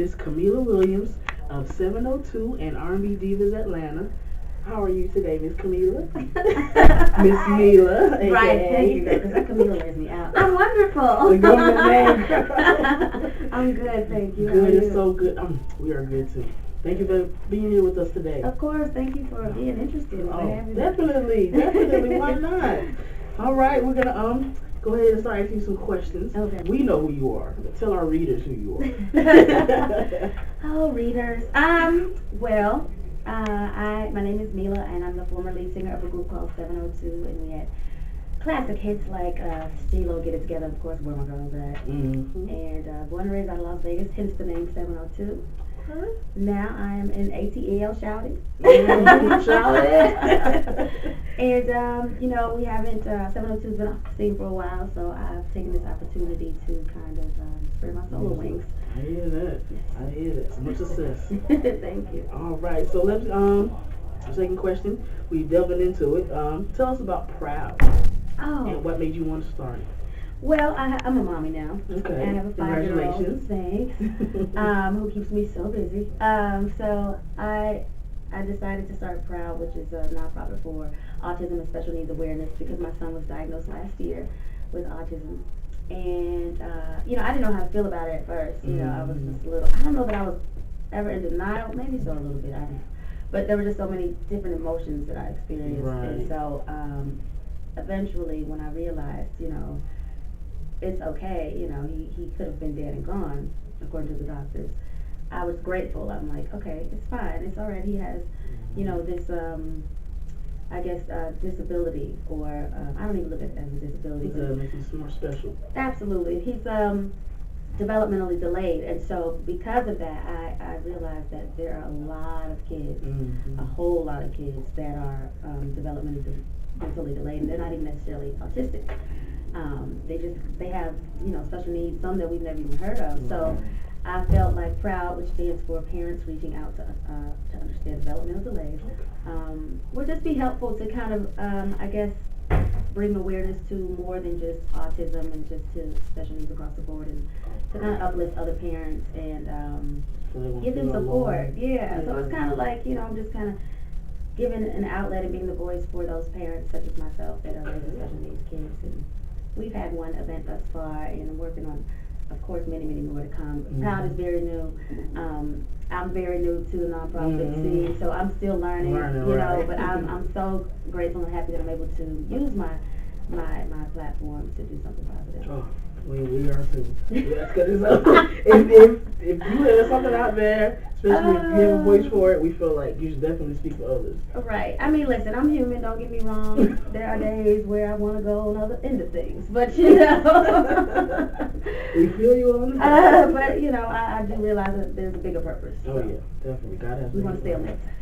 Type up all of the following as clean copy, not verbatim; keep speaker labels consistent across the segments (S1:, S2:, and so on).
S1: Miss Meelah Williams of 702 and R&B Divas Atlanta. How are you today, Miss Meelah? Miss Meelah, aka.
S2: Right, thank you, because Camila wears me out. I'm wonderful.
S1: The government name.
S2: I'm good, thank you.
S1: Good, it's so good. We are good too. Thank you for being here with us today.
S2: Of course, thank you for being interested.
S1: Definitely, why not? All right, we're gonna go ahead and start asking you some questions.
S2: Okay.
S1: We know who you are, but tell our readers who you are.
S2: Oh, readers. Well, my name is Meelah, and I'm the former lead singer of a group called 702, and we had classic hits like Stilo, Get It Together, of course, Where My Girls At, and Born and Raised out of Las Vegas, hence the name 702. Now I am in ATL shouting. And, we haven't, 702's been off the scene for a while, so I've taken this opportunity to kind of spread my solo wings.
S1: I hear that. Yes. I hear that. So much success.
S2: Thank you.
S1: All right, so let's, second question, we delving into it. Tell us about P.R.O.U.D. And what made you want to start it?
S2: Well, I'm a mommy now.
S1: Okay.
S2: I have a 5-year-old, thanks, who keeps me so busy. So I decided to start P.R.O.U.D, which is a nonprofit for autism and special needs awareness, because my son was diagnosed last year with autism. And, I didn't know how to feel about it at first. I was just a little, I don't know that I was ever in denial, maybe so a little bit, I don't know. But there were just so many different emotions that I experienced.
S1: Right.
S2: And so eventually when I realized, it's okay, he could have been dead and gone, according to the doctors. I was grateful. I'm like, okay, it's fine. It's all right. He has, this, disability, or I don't even look at it as a disability.
S1: It makes him more special.
S2: Absolutely. He's developmentally delayed, and so because of that, I realized that there are a lot of kids, a whole lot of kids that are developmentally delayed, and they're not even necessarily autistic. They have, special needs, some that we've never even heard of. So I felt like P.R.O.U.D, which stands for Parents Reaching Out to Understand Developmental Delays, would just be helpful to kind of, bring awareness to more than just autism and just to special needs across the board, and to kind of uplift other parents and give them support. Yeah, so it's kind of like, I'm just kind of giving an outlet and being the voice for those parents such as myself that are raising special needs kids. And we've had one event thus far, and I'm working on, of course, many, many more to come. P.R.O.U.D is very new. I'm very new to the nonprofit scene, so I'm still learning, but I'm so grateful and happy that I'm able to use my platform to do something positive.
S1: Oh, we are too. That's good. If you have something out there, especially if you have a voice for it, we feel like you should definitely speak for others.
S2: Right. I mean, listen, I'm human, don't get me wrong. There are days where I want to go on other end of things, but
S1: We feel you on
S2: that. But, I do realize that there's a bigger purpose.
S1: Oh, yeah, definitely. God has.
S2: We want to stay on that side.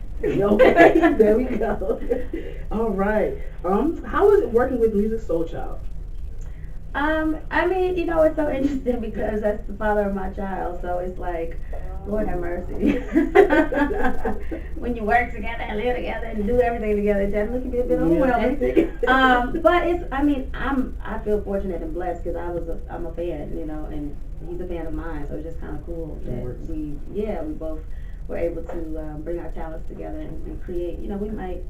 S1: Okay, there we go. All right. How is it working with Musiq Soulchild?
S2: It's so interesting because that's the father of my child, so it's like, Lord have mercy. When you work together and live together and do everything together, it definitely can be a bit overwhelming. But I feel fortunate and blessed because I'm a fan, and he's a fan of mine, so it's just kind of cool that we both were able to bring our talents together and create. We might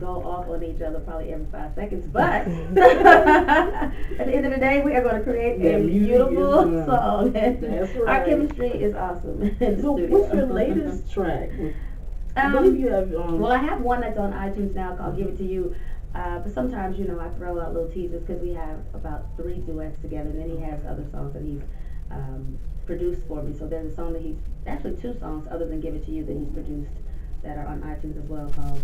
S2: go off on each other probably every 5 seconds, but at the end of the day, we are going to create a beautiful song.
S1: That's right.
S2: Our chemistry is awesome.
S1: So what's your latest track? I believe you have.
S2: Well, I have one that's on iTunes now called "Give It to You." But sometimes, I throw out little teasers because we have about 3 duets together, and then he has other songs that he's produced for me. So there's a song that actually 2 songs other than "Give It to You" that he's produced that are on iTunes as well, called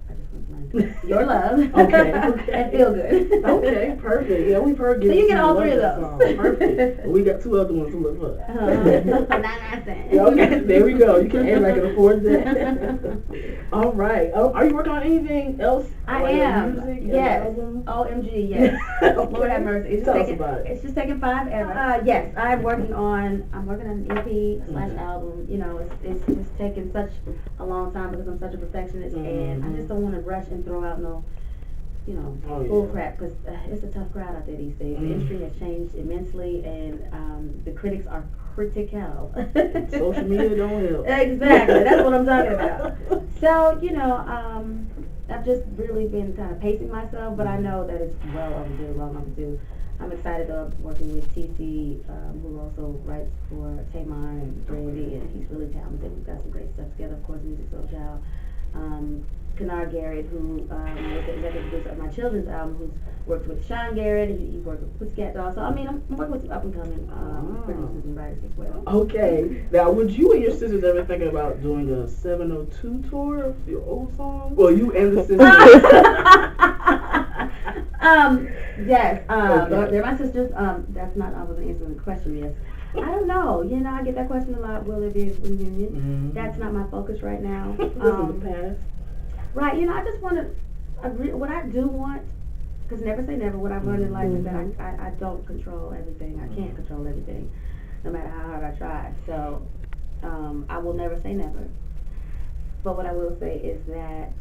S2: I just went blank. Your Love.
S1: Okay.
S2: And Feel Good.
S1: Okay, perfect. Yeah, we've heard.
S2: So you get all 3 of those.
S1: Perfect. We got 2 other ones to look for.
S2: 99 cents.
S1: Okay, there we go. Everybody can afford that. All right. Are you working on anything else?
S2: I am.
S1: Music,
S2: yes.
S1: album?
S2: OMG, yes.
S1: Okay.
S2: Lord have mercy.
S1: Tell us about it.
S2: It's just taking 5 ever. Yes, I'm working on an EP/album. It's just taking such a long time because I'm such a perfectionist, and I just don't want to rush and throw out no bull crap, because it's a tough crowd out there these days. The industry has changed immensely, and the critics are critical.
S1: Social media don't help.
S2: Exactly, that's what I'm talking about. So, I've just really been kind of pacing myself, but I know that it's well overdue, long overdue. I'm excited about working with TC, who also writes for Tamar and Brandy, and he's really talented. We've got some great stuff together. Of course, Musiq Soulchild. Kennard Garrett, who was the executive producer of my children's album, who's worked with Sean Garrett. He worked with Pussycat Dolls. So, I'm working with some up-and-coming producers and writers as well.
S1: Okay. Now, would you and your sisters ever thinking about doing a 702 tour of your old songs? Well, you and the sisters.
S2: Yes. They're my sisters. That's not, I wasn't answering the question, yes. I don't know. I get that question a lot. Will there be a reunion?
S1: Mm-hmm.
S2: That's not my focus right now.
S1: This is the past.
S2: Right. I just want to agree. What I do want, because never say never. What I've learned in life is that I don't control everything. I can't control everything, no matter how hard I try. So, I will never say never. But what I will say is that,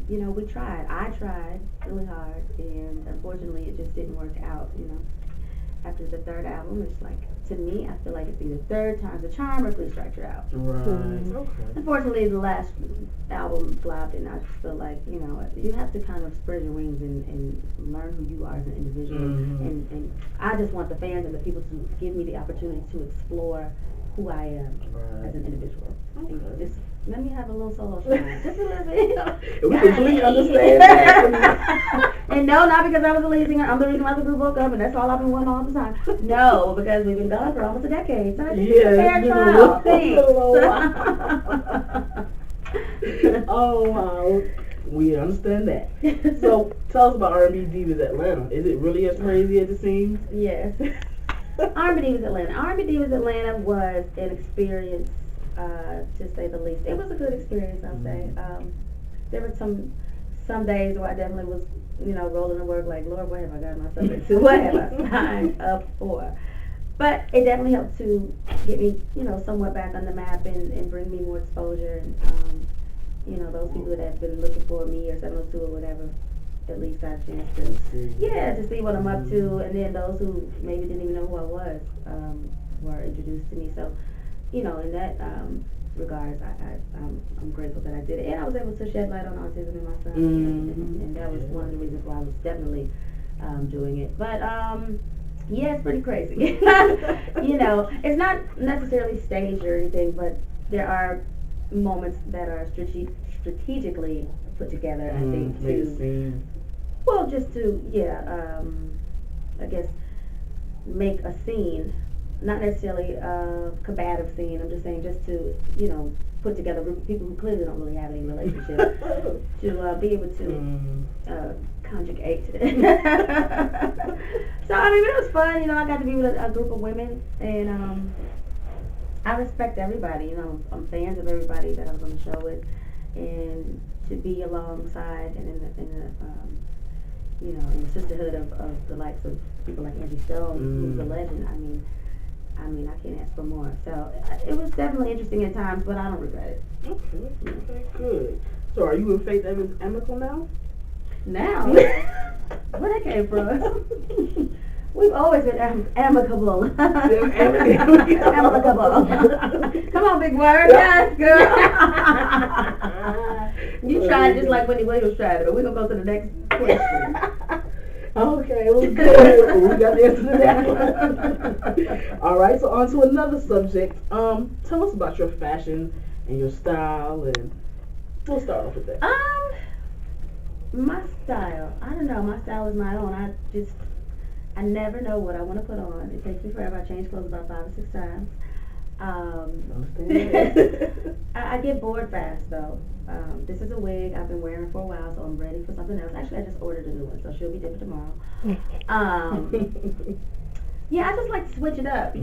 S2: we tried. I tried really hard, and unfortunately, it just didn't work out. After the third album, it's like, to me, I feel like it's either third time's a charm or please strike her out.
S1: Right. Okay.
S2: Unfortunately, the last album flopped, and I just feel like, you have to kind of spread your wings and learn who you are as an individual.
S1: Mm-hmm.
S2: And I just want the fans and the people to give me the opportunity to explore who I am as an individual.
S1: Okay.
S2: And just let me have a little solo shine. Just a little bit.
S1: We completely understand that.
S2: And no, not because I was the lead singer. I'm the reason why the group woke up, and that's all I've been wanting all the time. No, because we've been gone for almost a decade. So I think it's a fair trial. Thanks.
S1: Oh, wow. We understand that. So, tell us about R&B Divas Atlanta. Is it really as crazy as it seems?
S2: Yes. R&B Divas Atlanta. R&B Divas Atlanta was an experience, to say the least. It was a good experience, I'll say. There were some days where I definitely was, rolling to work like, Lord, what have I got myself into? What have I signed up for? But it definitely helped to get me, somewhat back on the map and bring me more exposure. And, those people that have been looking for me or 702 or whatever, at least got a chance to, to see what I'm up to. And then those who maybe didn't even know who I was, were introduced to me. So, in that regards, I'm grateful that I did it. And I was able to shed light on autism in my son. And that was one of the reasons why I was definitely doing it. But, yeah, it's pretty crazy. It's not necessarily staged or anything, but there are moments that are strategically put together, I think, just to, I guess, make a scene. Not necessarily a combative scene. I'm just saying, just to, put together a group of people who clearly don't really have any relationship to be able to conjugate. So, it was fun. I got to be with a group of women, and I respect everybody. I'm fans of everybody that I was on the show with, and to be alongside and in the sisterhood of the likes of people like Angie Stone, who's a legend. I can't ask for more. So it was definitely interesting at times, but I don't regret it.
S1: Okay, good. So are you and Faith Evans amicable now?
S2: Now? Where that came from? We've always been amicable. Amicable. Come on, big word. Yes, girl. You tried just like Wendy Williams tried it, but we're going to go to the next question.
S1: Okay, well, good. We got the answer to that one. All right, so on to another subject. Tell us about your fashion and your style, and we'll start off with that.
S2: My style. I don't know. My style is my own. I never know what I want to put on. It takes me forever. I change clothes about 5 or 6 times. I get bored fast though. This is a wig I've been wearing for a while, so I'm ready for something else. Actually, I just ordered a new one, so she'll be different tomorrow. Yeah, I just like to switch it up. I'm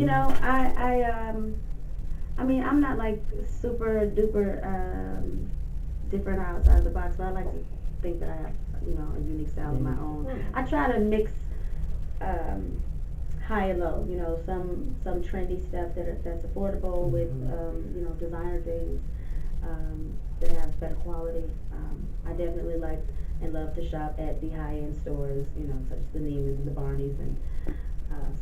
S2: not like super duper different outside the box, but I like to think that I have, a unique style of my own. I try to mix high and low, some trendy stuff that's affordable with designer things that have better quality. I definitely like and love to shop at the high end stores, such as the Neiman's and the Barney's and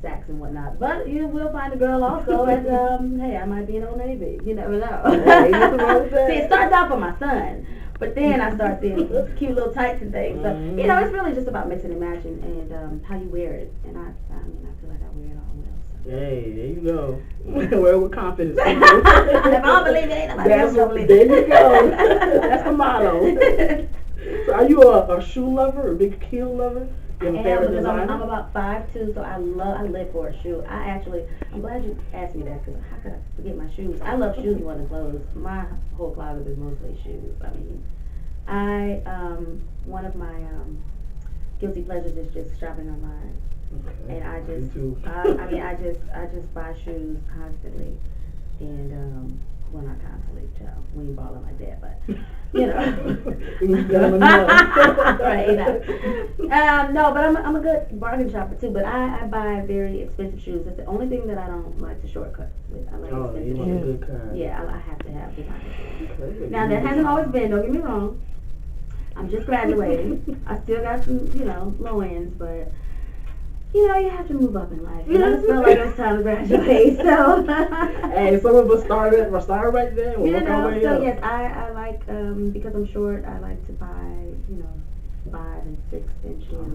S2: sacks and whatnot. But you will find a girl also at, hey, I might be in Old Navy. You never know.
S1: Hey, nothing wrong with that.
S2: See, it starts out for my son, but then I start seeing cute little tights and things. So, you know, it's really just about mixing and matching and how you wear it. And I mean, I feel like I wear it all well. So.
S1: Hey, there you go. Wear it with confidence.
S2: If I don't believe it, ain't nobody else gonna believe it.
S1: There you go. That's the motto. So are you a shoe lover, a big heel lover? You have a favorite designer?
S2: I'm about 5'2", so I live for a shoe. I'm glad you asked me that, because how could I forget my shoes? I love shoes more than clothes. My whole closet is mostly shoes. I mean, one of my guilty pleasures is just shopping online.
S1: Okay.
S2: And I just,
S1: Me too.
S2: I just buy shoes constantly, and well, not constantly, child. We ain't balling like that, but you know. Right, you know. No, but I'm a good bargain shopper too. But I buy very expensive shoes. That's the only thing that I don't like to shortcut with. I like expensive
S1: you
S2: shoes.
S1: want a good kind.
S2: Yeah, I have to have designer shoes.
S1: Okay.
S2: Now that hasn't always been. Don't get me wrong. I'm just graduating. I still got some, low ends, but. You have to move up in life. I just felt like it was time to graduate. So,
S1: hey, some of us started right there. We'll work our way up.
S2: Yes, I like because I'm short. I like to buy 5 and 6 inch heels.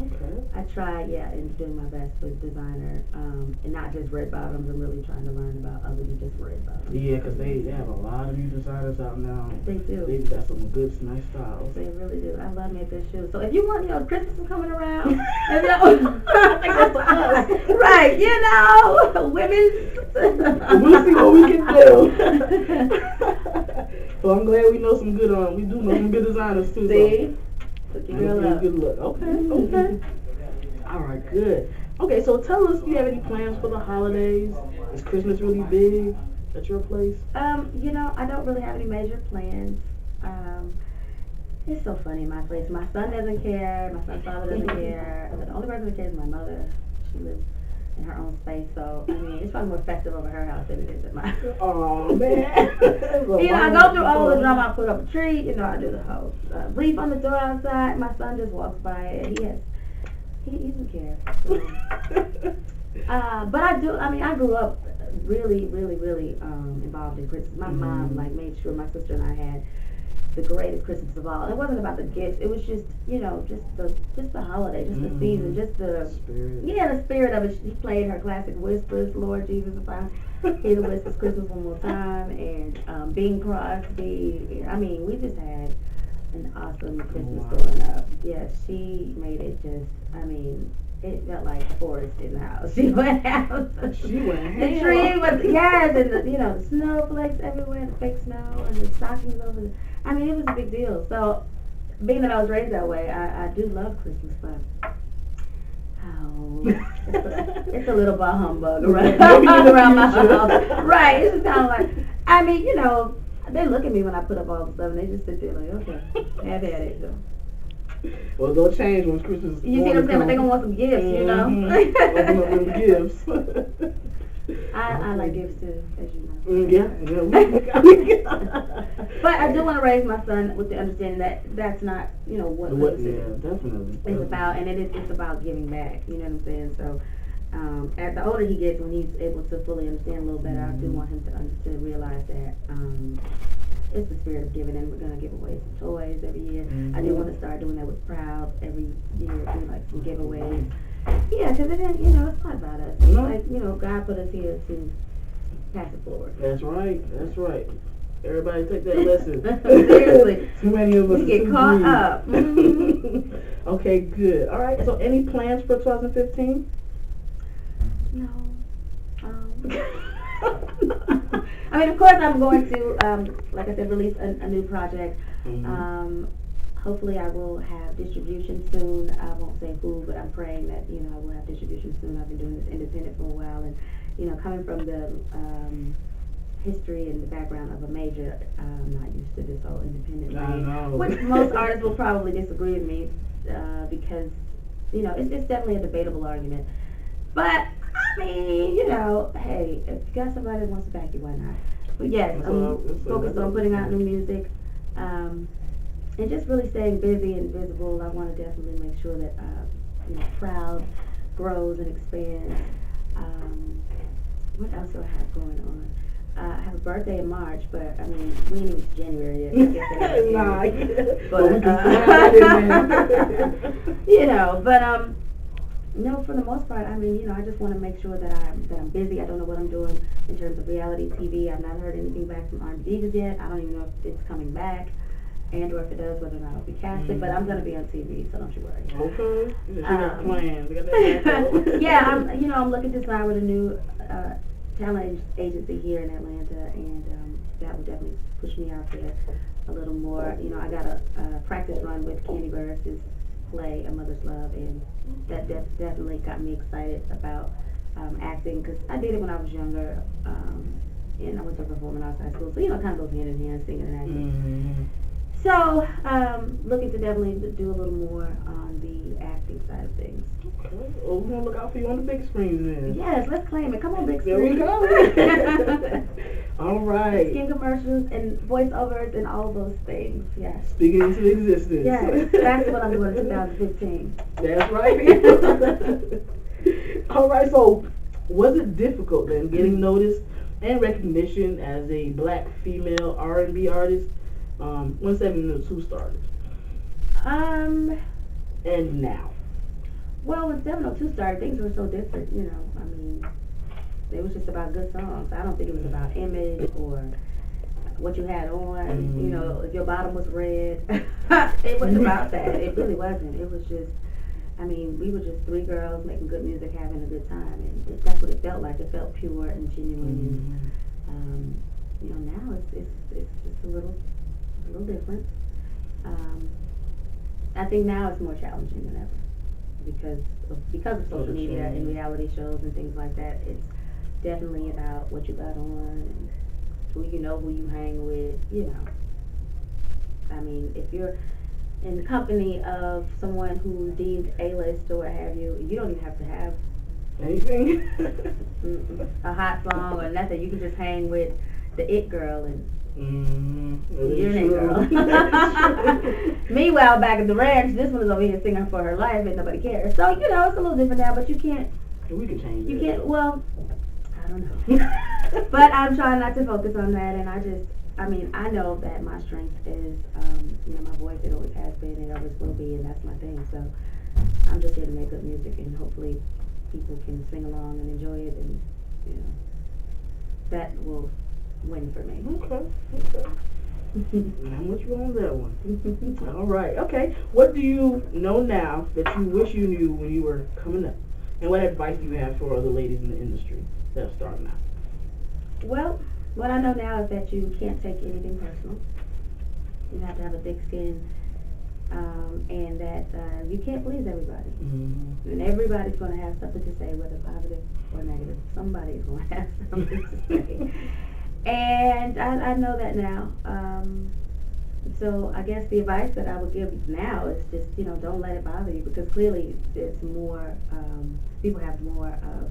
S1: Okay.
S2: I try, and doing my best with designer, and not just red bottoms. I'm really trying to learn about other than just red bottoms.
S1: Yeah, because they have a lot of new designers out now.
S2: They do.
S1: They've got some good, nice styles.
S2: They really do. I love me a good shoe. So if you want, Christmas is coming around. I think that's for us. Right, women.
S1: We'll see what we can do. So I'm glad we know some good, we do know some good designers too.
S2: See? Look your girl up.
S1: Good look. Okay. All right, good. Okay, so tell us, do you have any plans for the holidays? Is Christmas really big at your place?
S2: I don't really have any major plans. It's so funny, my place. My son doesn't care. My son's father doesn't care. The only person that cares is my mother. She lives in her own space, so it's probably more festive over her house than it is at mine.
S1: Oh man!
S2: I go through all the drama. I put up a tree. I do the whole wreath on the door outside. My son just walks by and he doesn't care. So. But I do. I grew up really, really, really involved in Christmas. My mom made sure my sister and I had the greatest Christmas of all. It wasn't about the gifts. It was just just the holiday, just the season, just the
S1: spirit.
S2: Yeah, the spirit of it. She played her classic whispers, Lord Jesus, if I hear the whispers, Christmas one more time, and Bing Crosby. We just had an awesome Christmas growing up. Yeah, she made it just. It felt like forest in the house. She went out.
S1: She went.
S2: The tree was and the snowflakes everywhere, the fake snow, and the stockings over the. It was a big deal. So, being that I was raised that way, I do love Christmas, but it's a little bah humbug around my house. Right? It's just kind of like, they look at me when I put up all the stuff, and they just sit there like, okay, have at it. So.
S1: Well, they'll change once Christmas is.
S2: You see what I'm saying? But they're gonna want some gifts,
S1: Open up them gifts.
S2: I like gifts too, as you know.
S1: Yeah.
S2: But I do want to raise my son with the understanding that that's not, what
S1: definitely.
S2: It's about, and it's about giving back. You know what I'm saying? So, as the older he gets, when he's able to fully understand a little better, I do want him to realize that it's the spirit of giving, and we're gonna give away some toys every year. I do want to start doing that with P.R.O.U.D every year, do like some giveaways. Yeah, because it's not about us. It's God put us here to pass it forward.
S1: That's right. Everybody take that lesson.
S2: Seriously.
S1: Too many of us
S2: we get caught up.
S1: Okay, good. All right. So, any plans for 2015?
S2: No. Of course, I'm going to, like I said, release a new project. Hopefully, I will have distribution soon. I won't say who, but I'm praying that I will have distribution soon. I've been doing this independent for a while, and coming from the history and the background of a major, I'm not used to this whole independent thing. Which most artists will probably disagree with me because it's definitely a debatable argument. But hey, if you got somebody that wants to back you, why not? But yes, I'm focused on putting out new music, and just really staying busy and visible. I want to definitely make sure that P.R.O.U.D grows and expands. What else do I have going on? I have a birthday in March, but I mean, we ain't even to January yet. I guess it
S1: Nah,
S2: but
S1: we can slide that in there.
S2: you know, but no, for the most part, I mean, you know, I just want to make sure that I'm busy. I don't know what I'm doing in terms of reality TV. I've not heard anything back from R&B Divas yet. I don't even know if it's coming back, and or if it does, whether or not I'll be casted. But I'm gonna be on TV, so don't you worry.
S1: Okay. You got plans. You got that
S2: yeah, I'm looking to sign with a new talent agency here in Atlanta, and that would definitely push me out there a little more. You know, I got a practice run with Candy Burris' play A Mother's Love, and that definitely got me excited about acting, because I did it when I was younger, and I went to performing arts high school, so you know, it kind of goes hand in hand, singing and acting.
S1: Mm-hmm.
S2: So, looking to definitely do a little more on the acting side of things.
S1: Okay. Well, we're gonna look out for you on the big screens then.
S2: Yes, let's claim it. Come on, big
S1: There
S2: screen.
S1: we go. All right.
S2: Skin commercials and voiceovers and all those things. Yes.
S1: Speaking into existence.
S2: Yes, that's what I'm doing in 2015.
S1: That's right. All right. So, was it difficult then getting noticed and recognition as a black female R&B artist when 702 started? And now.
S2: Well, when 702 started, things were so different, you know. I mean, it was just about good songs. I don't think it was about image or what you had on. You know, if your bottom was red. It wasn't about that. It really wasn't. It was just, I mean, we were just three girls making good music, having a good time. And that's what it felt like. It felt pure and genuine. And, you know, now it's a little different. I think now it's more challenging than ever. Because of social media and reality shows and things like that. It's definitely about what you got on and who you know, who you hang with, you know. I mean, if you're in the company of someone who's deemed A-list or what have you, you don't even have to have
S1: anything,
S2: a hot song or nothing. You can just hang with the it girl and you're an it girl. Meanwhile, back at the ranch, this one is over here singing for her life and nobody cares. So, you know, it's a little different now, but you can't.
S1: We can change it.
S2: You can't, well, I don't know. But I'm trying not to focus on that, and I know that my strength is, you know, my voice. It always has been, it always will be, and that's my thing. So I'm just here to make good music, and hopefully people can sing along and enjoy it, and, you know, that will win for me.
S1: Okay. I'm with you on that one. All right. Okay. What do you know now that you wish you knew when you were coming up? And what advice do you have for other ladies in the industry that are starting out?
S2: Well, what I know now is that you can't take anything personal. You have to have a thick skin, and that you can't please everybody. And everybody's going to have something to say, whether positive or negative. Somebody's going to have something to say. And I know that now. So I guess the advice that I would give now is just, you know, don't let it bother you, because clearly it's more, people have more of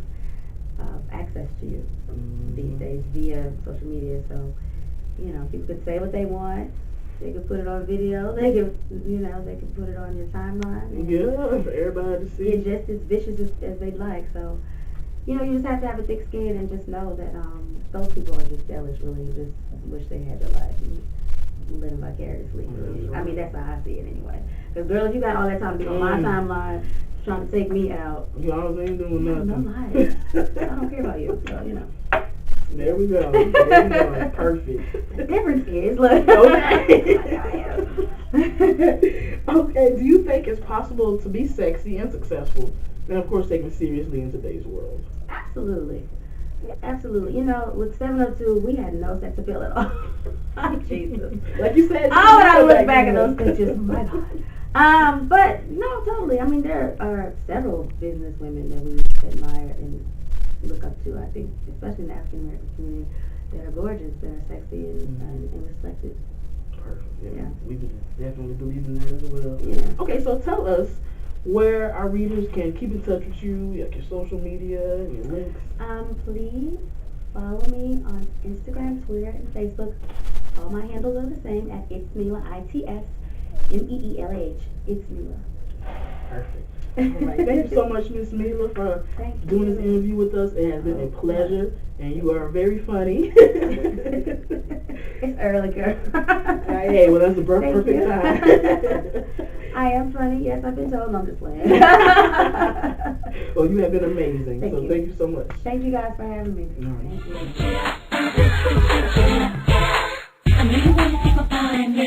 S2: access to you these days via social media. So, you know, people could say what they want. They could put it on video. They could, you know, they could put it on your timeline.
S1: Yeah, for everybody to see.
S2: It's just as vicious as they'd like. So, you know, you just have to have a thick skin and just know that those people are just jealous, really. Just wish they had your life and living vicariously.
S1: Right.
S2: I mean, that's how I see it anyway. Because, girl, if you got all that time to be on my timeline trying to take me out,
S1: y'all ain't doing nothing.
S2: No life. I don't care about you. So, you know.
S1: There we go. There we go. Perfect.
S2: The difference is, look.
S1: Okay, do you think it's possible to be sexy and successful, and of course taken seriously in today's world?
S2: Absolutely. Absolutely. You know, with 702, we had no sex appeal at all. Jesus.
S1: Like you said.
S2: Oh, when I look back at those pictures, oh my God. But no, totally. I mean, there are several business women that we admire and look up to. I think, especially in the African American community, that are gorgeous, that are sexy and respected.
S1: Perfect.
S2: Yeah.
S1: We definitely believe in that as well.
S2: Yeah.
S1: Okay, so tell us where our readers can keep in touch with you, like your social media, your links.
S2: Please follow me on Instagram, Twitter, and Facebook. All my handles are the same at It's Meelah, ITS MEELAH. It's Meelah.
S1: Perfect. All right. Thank you so much, Miss Meelah, for doing this interview with us. It has been a pleasure, and you are very funny.
S2: It's early, girl.
S1: Hey, well, that's the perfect time.
S2: I am funny. Yes, I've been told. I'm just playing.
S1: Well, you have been amazing.
S2: Thank you.
S1: Thank you so much.
S2: Thank you guys for having me.
S1: All right.
S2: Thank you.